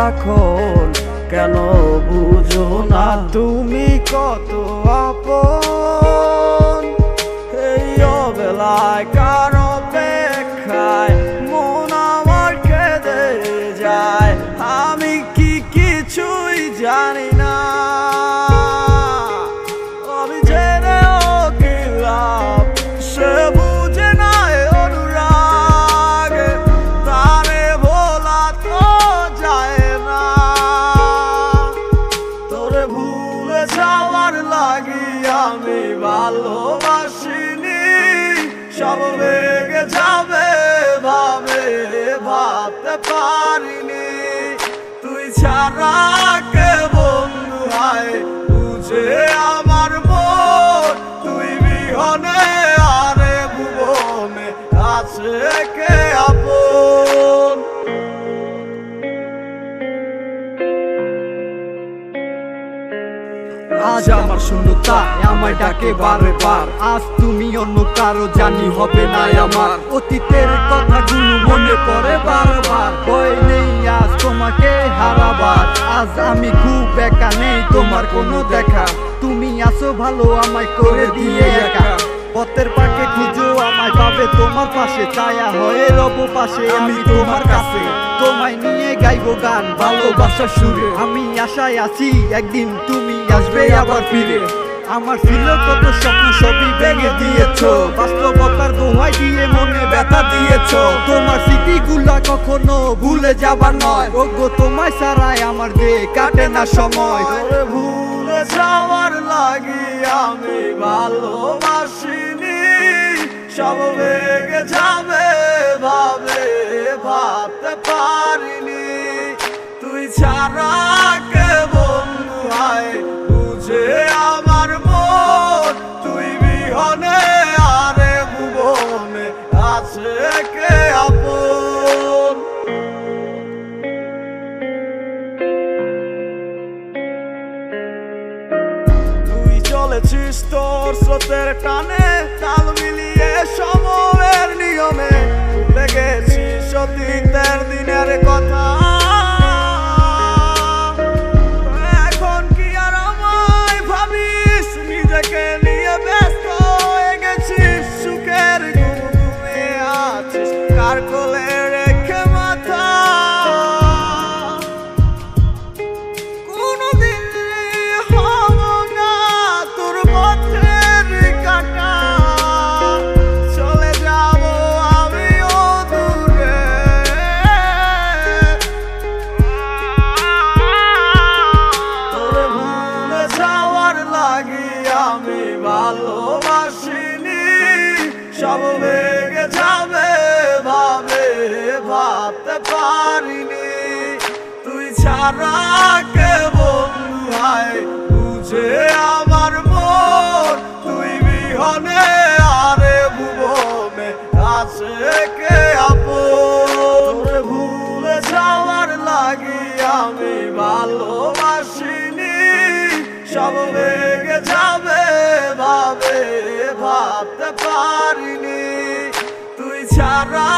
এখন কেন বুঝো না তুমি কত আপন। এই অবেলায় কার অপেক্ষায় মন আমার কেঁদে যায়, আমি কি কিছুই জানি না। আমি জেনেও কি লাভ, সে বুঝে না অনুরাগ, তারে ভোলা তো যায় না। তোরে ভুলে যাওয়ার লাগি আমি ভালোবাসিনি, সব ভেঙে যাবে ভাবতে পারিনি। তুই ছাড়া কে বন্ধু হয় বুঝে আমার মন, তুই বিহনে আরে ভুবনে আছে কে আপন। আজ আমার শূন্যতা আমায় ডাকে বারে বার, আজ তুমি অন্য কারো জানি হবে না আমার। অতীতের কথাগুলো মনে পড়ে বারবার, ভয় নেই আজ তোমাকে হারাবার। আজ আমি খুব একা, নেই তোমার কোনো দেখা, তুমি আসো ভালো আমায় করে দিয়ে একা। পথের পাকে খুঁজো আমায় পাবে তোমার পাশে, ছায়া হয়ে রব পাশে আমি তোমার কাছে। তোমায় নিয়ে গাইবো গান ভালোবাসার সুরে, আমি আশায় আছি একদিন তুমি আসবে আবার ফিরে। আমার ছিল কত স্বপ্ন সবই ভেঙে দিয়েছো, বাস্তবতার দোহাই দিয়ে মনে ব্যথা দিয়েছো। তোমার স্মৃতিগুলা কখনো ভুলে যাবার নয়, ওগো তোমায় ছাড়াই আমার যে কাটে না সময়। তোরে ভুলে যাওয়ার লাগি আমি ভালোবাসিনি, সব ভেঙে যাবে ভাবতে পারিনি। তুই ছাড়া কে বন্ধু হয় বুঝে আমার মন, তুই বিহনে আরে ভুবনে আছে কে আপন। তুই চলেছিস তোর স্রোতের টানে, তাল মিলিয়ে সময়ের নিয়মে, ভুলে গেছিস অতীতের দিনের কথা। এখন কি আর আমায় ভাবিস, নিজেকে নিয়ে ব্যস্ত হয়ে গেছিস, সুখের ঘুমে আছিস কার কোলে রেখে মাথা। কোনদিন হব না তোর পথের কাটা, চলে যাব আমিও দূরে। তোরে ভুলে যাওয়ার লাগি আমি ভালোবাসিনি, সব ভেঙে যাবে ভাবতে পারিনি। তুই ছাড়া কে বন্ধু হয় বুঝে আমার মন, তুই বিহনে আরে ভুবনে আছে কে আপন। তোরে ভুলে যাওয়ার লাগি আমি ভালোবাসিনি, সব ভেঙে যাবে ভাবতে পারিনি। তুই ছাড়া